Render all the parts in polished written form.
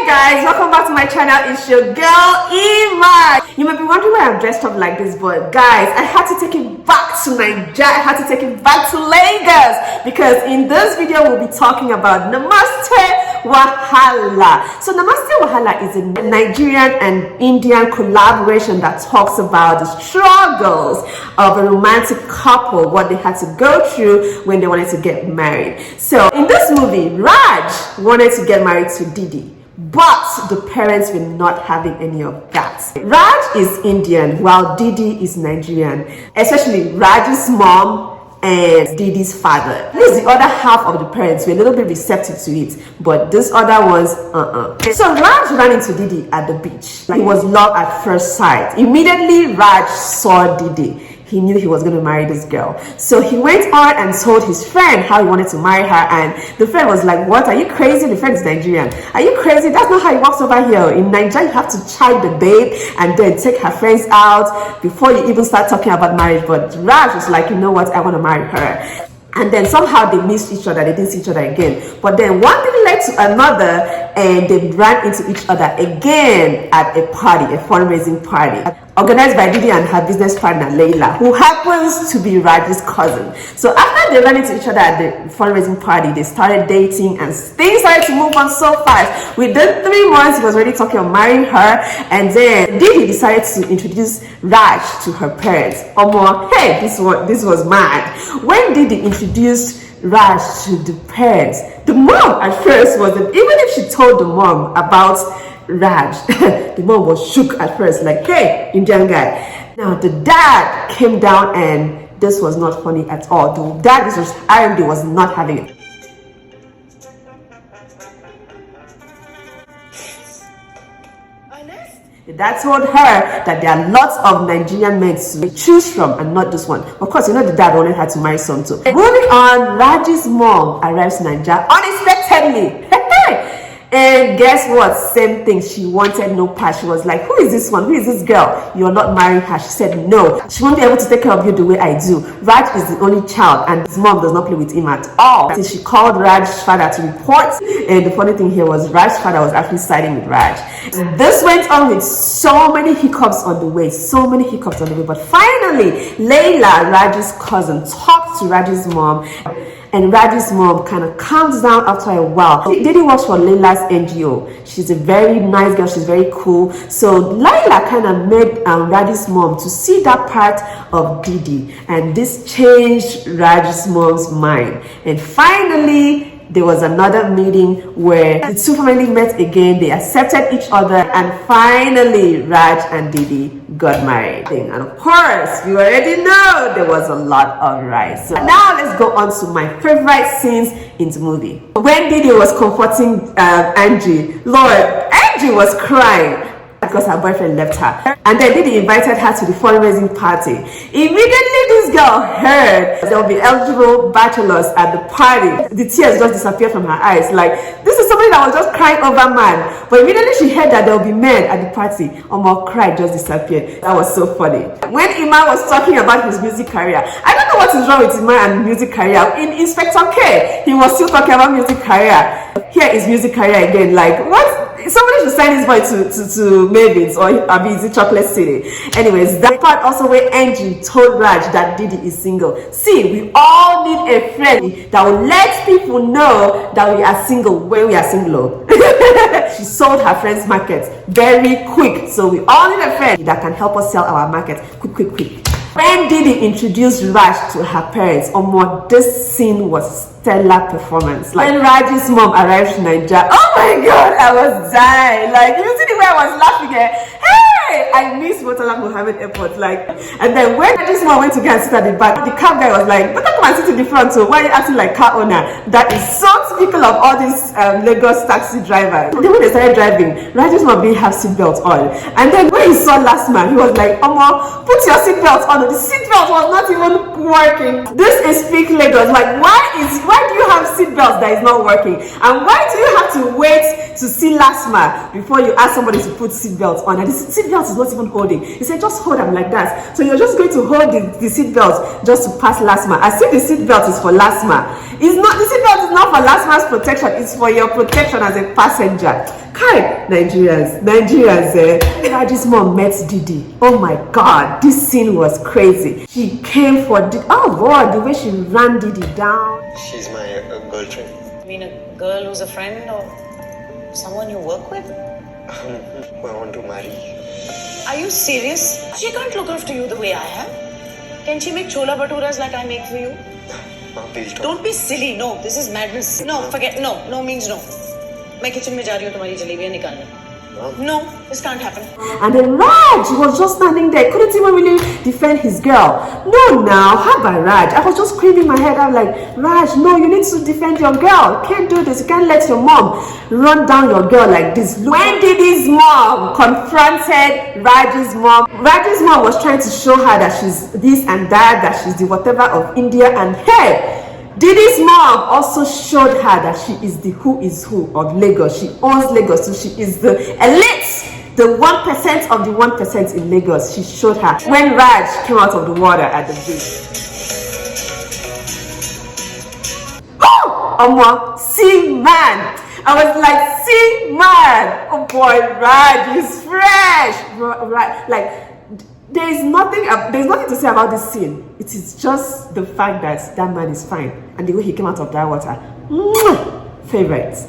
Guys, welcome back to my channel. It's your girl Ima. You may be wondering why I'm dressed up like this, but guys, I had to take it back to Nigeria. I had to take it back to Lagos because in this video we'll be talking about Namaste Wahala. So Namaste Wahala is a Nigerian and Indian collaboration that talks about the struggles of a romantic couple, what they had to go through when they wanted to get married. So in this movie, Raj wanted to get married to Didi, but the parents were not having any of that. Raj is Indian while Didi is Nigerian, especially Raj's mom and Didi's father. At least the other half of the parents were a little bit receptive to it, but this other ones, So Raj ran into Didi at the beach. It was love at first sight. Immediately Raj saw Didi. He knew he was going to marry this girl. So he went on and told his friend how he wanted to marry her, and the friend was like, what, are you crazy? The friend is Nigerian. Are you crazy? That's not how it works over here. In Nigeria, you have to chide the babe and then take her friends out before you even start talking about marriage. But Raj was like, you know what, I want to marry her. And then somehow they missed each other, they didn't see each other again. But then one thing led to another, and they ran into each other again at a party, a fundraising party, organized by Didi and her business partner, Layla, who happens to be Raj's cousin. So after they ran into each other at the fundraising party, they started dating and things started to move on so fast. Within 3 months, he was already talking about marrying her, and then Didi decided to introduce Raj to her parents. Hey, this was mad. When Didi introduced Raj to the parents, the mom at first wasn't, even if she told the mom about Raj, the mom was shook at first, like, hey, Indian guy. Now the dad came down and this was not funny at all. The dad, this was RMD, was not having it. The dad told her that there are lots of Nigerian men to choose from and not this one. Of course, you know the dad wanted her to marry some too. Moving on, Raj's mom arrives in Nigeria unexpectedly. And guess what? Same thing. She wanted no part. She was like, who is this one? Who is this girl? You're not marrying her. She said no. She won't be able to take care of you the way I do. Raj is the only child and his mom does not play with him at all. So she called Raj's father to report. And the funny thing here was Raj's father was actually siding with Raj. This went on with so many hiccups on the way. But finally, Layla, Raj's cousin, talked to Raj's mom. And Raji's mom kind of calms down after a while. Didi works for Layla's NGO. She's a very nice girl. She's very cool. So Layla kind of made Raji's mom to see that part of Didi. And this changed Raji's mom's mind. And finally, there was another meeting where the two families met again. They accepted each other. And finally, Raj and Didi got married. And of course, you already know there was a lot of rice. So now let's go on to my favorite scenes in the movie. When Didi was comforting Angie, Lord, Angie was crying because her boyfriend left her. And then Didi invited her to the fundraising party. Immediately this girl heard there will be eligible bachelors at the party. The tears just disappeared from her eyes. Like, this is somebody that was just crying over man. But immediately she heard that there will be men at the party. Omo, cry just disappeared. That was so funny. When Iman was talking about his music career, I don't know what is wrong with Iman and music career. In Inspector K, he was still talking about music career. Here is music career again. Like, what? Somebody should sign this boy to Mavis or Abizi Chocolate City. Anyways, that part also where Angie told Raj that Didi is single. See, we all need a friend that will let people know that we are single when we are single. She sold her friend's market very quick. So we all need a friend that can help us sell our market quick. When Didi introduced Raj to her parents, this scene was stellar performance. Like, when Raj's mom arrived in Nigeria, oh my god, I was dying. Like, you see the way I was laughing at, hey, I miss Murtala Muhammad Airport. Like, and then when Raj's mom went to go and sit at the back, the cab guy was like, better come and sit in the front, so why are you acting like car owner? That is so typical of all these Lagos taxi drivers. Then when they started driving, Raj's mom didn't have seatbelt on. And then when he saw last man, he was like, put your seatbelt on. The seatbelt was not even working. This is peak Lagos. Like, why do you have seatbelts that is not working? And why do you have to wait to see last man before you ask somebody to put seatbelts on? And the seatbelt seatbelt is not even holding. He said, just hold them like that. So you're just going to hold the seatbelt just to pass last man. As if the seatbelt is for last man. It's not, the seatbelt is not for last man's protection. It's for your protection as a passenger. Kai, Nigerians, Raji's mom met Didi. Oh my God, this scene was crazy. She came for Didi. Oh boy, the way she ran Didi down. She's my girlfriend. You mean a girl who's a friend or someone you work with? Who I want to marry. Are you serious? She can't look after you the way I am. Can she make chola bhaturas like I make for you? Please Don't be silly. No, this is madness. No, forget. No, no means no. मैं kitchen में जा रही हूँ तुम्हारी जलेबियाँ निकालने. No, this can't happen. And then Raj was just standing there, couldn't even really defend his girl. No, now, how about Raj? I was just screaming my head out like, Raj, no, you need to defend your girl. You can't do this. You can't let your mom run down your girl like this. When Didi's mom confronted Raj's mom was trying to show her that she's this and that she's the whatever of India, and hey, Didi's mom also showed her that she is the who is who of Lagos. She owns Lagos, so she is the elite, the 1% of the 1% in Lagos. She showed her when Raj came out of the water at the beach. Oh, see man. I was like, see man. Oh boy, Raj is fresh. Right, like. There's nothing to say about this scene. It is just the fact that that man is fine, and the way he came out of that water. Favorites.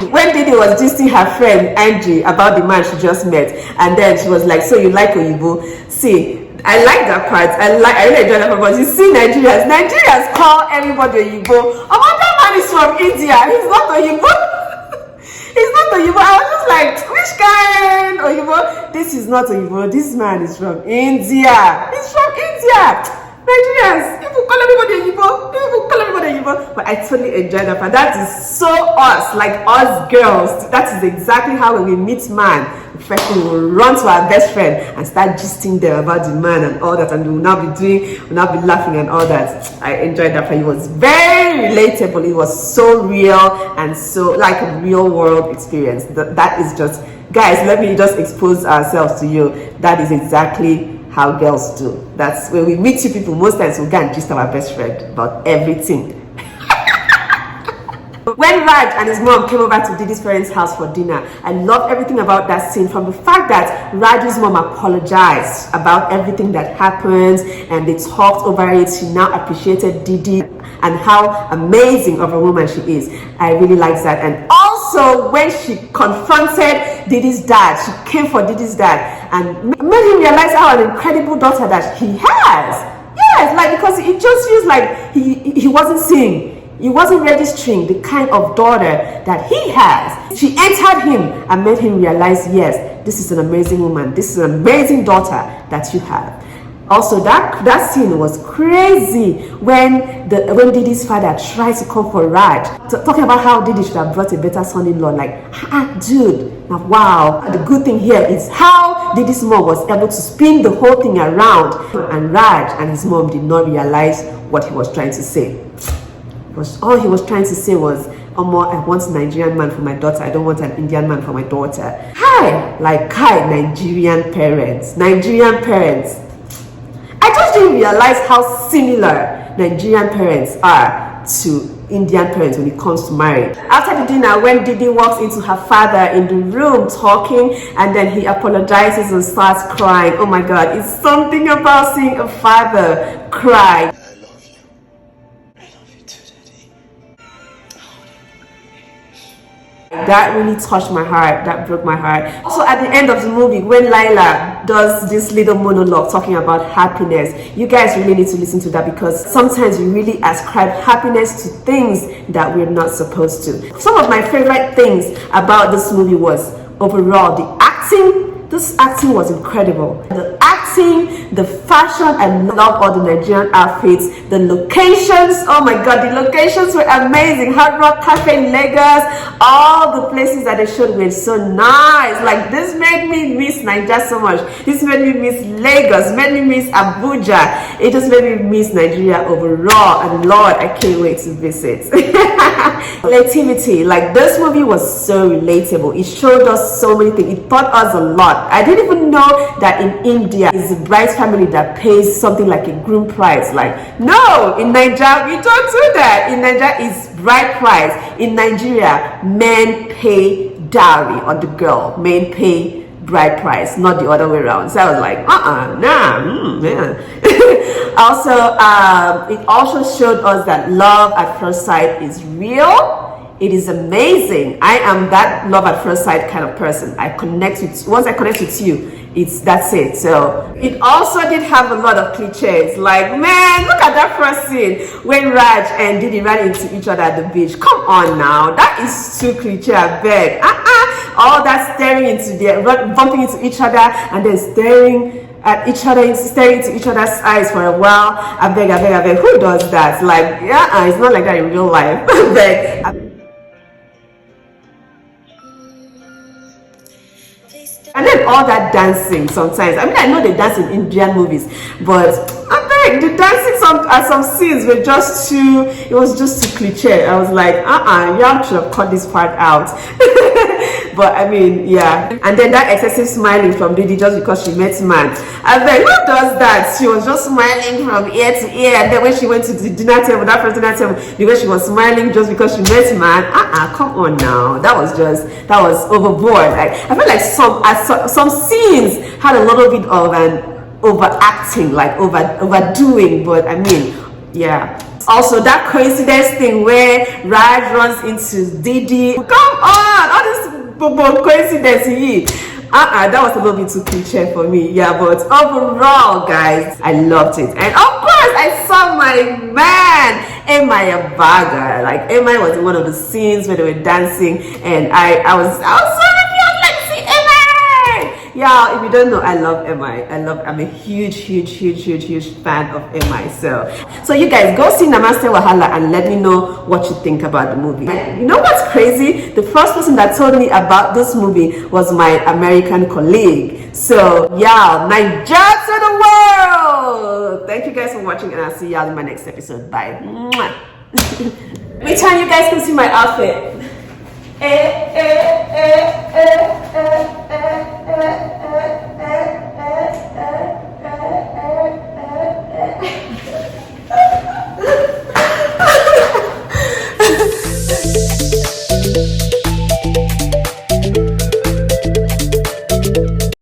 When Didi was gisting her friend Angie about the man she just met, and then she was like, so you like Oyibo? See, I like that part. I really enjoy that part. But you see, Nigerians call everybody Oyibo. Oh, that man is from India. He's not Oyibo. It's not Oyibo. I was just like, which kind Oyibo? This is not Oyibo. This man is from India. He's from India. Nigerians, people call everybody Oyibo. But I totally enjoy that part. That is so us, like us girls. That is exactly how when we meet man, first thing we'll run to our best friend and start gisting them about the man and all that, and we'll now be laughing and all that. I enjoyed that part. It was very relatable. It was so real and so like a real world experience. That is just, guys, let me just expose ourselves to you. That is exactly how girls do. That's when we meet you people, most times we go and gist our best friend about everything. When Raj and his mom came over to Didi's parents' house for dinner, I loved everything about that scene, from the fact that Raj's mom apologized about everything that happened and they talked over it. She now appreciated Didi and how amazing of a woman she is. I really liked that. And also when she confronted Didi's dad, she came for Didi's dad and made him realize how an incredible daughter that he has. Yes, like, because it just feels like he wasn't seeing. He wasn't registering the kind of daughter that he has. She entered him and made him realize, yes, this is an amazing woman. This is an amazing daughter that you have. Also, that scene was crazy when Didi's father tried to come for Raj, talking about how Didi should have brought a better son-in-law. Like, dude, now, wow. The good thing here is how Didi's mom was able to spin the whole thing around, and Raj and his mom did not realize what he was trying to say. All he was trying to say was, I want a Nigerian man for my daughter. I don't want an Indian man for my daughter. Nigerian parents. I just didn't realize how similar Nigerian parents are to Indian parents when it comes to marriage. After the dinner, when Didi walks into her father in the room talking, and then he apologizes and starts crying. Oh my God, it's something about seeing a father cry. That really touched my heart. That broke my heart. Also, at the end of the movie, when Laila does this little monologue talking about happiness, you guys really need to listen to that, because sometimes we really ascribe happiness to things that we're not supposed to. Some of my favorite things about this movie was overall the acting. This acting was incredible. The acting acting, the fashion. I love all the Nigerian outfits, the locations. Oh my god, the locations were amazing. Hard Rock Cafe in Lagos, all the places that they showed were so nice. Like, this made me miss Nigeria so much. This made me miss Lagos, made me miss Abuja. It just made me miss Nigeria overall, and Lord, I can't wait to visit. Relativity, like, this movie was so relatable. It showed us so many things. It taught us a lot. I didn't even know that in India it's the bride's family that pays something like a groom price. Like, no, in Nigeria we don't do that. In Nigeria it's bride price. In Nigeria, men pay dowry on the girl, men pay bride price, not the other way around. So I was like, Also, it also showed us that love at first sight is real. It is amazing. I am that love at first sight kind of person. I connect with, once I connect with you, that's it. So it also did have a lot of cliches. Like, man, look at that first scene when Raj and Didi ran into each other at the beach. Come on now, that is too cliche. I beg. All that staring into bumping into each other and then staring at each other, staring into each other's eyes for a while. I beg. Who does that? Like, yeah, it's not like that in real life. I beg. And then all that dancing sometimes. I mean, I know they dance in Indian movies, but I beg, the dancing at some scenes were just too, it was just too cliche. I was like, y'all should have cut this part out. But I mean, yeah. And then that excessive smiling from Didi just because she met man. I beg, who does that? She was just smiling from ear to ear, and then when she went to the dinner table, that first dinner table, the way she was smiling just because she met man. Come on now. That was overboard. Like, I feel like some scenes had a little bit of an overacting, like overdoing, but I mean, yeah. Also, that coincidence thing where Raj runs into Didi. Come on, all this coincidence. That was a little bit too cliche for me. Yeah, but overall, guys, I loved it. And of course, I saw my man, Emma Baga. Like, Emma was in one of the scenes where they were dancing, and I was so happy. I was like, see Emma. Yeah, if you don't know, I love MI. I'm a huge fan of MI. So you guys go see Namaste Wahala and let me know what you think about the movie. And you know what's crazy? The first person that told me about this movie was my American colleague. So yeah, Nigeria to the world! Thank you guys for watching, and I'll see y'all in my next episode. Bye. Which time you guys can see my outfit?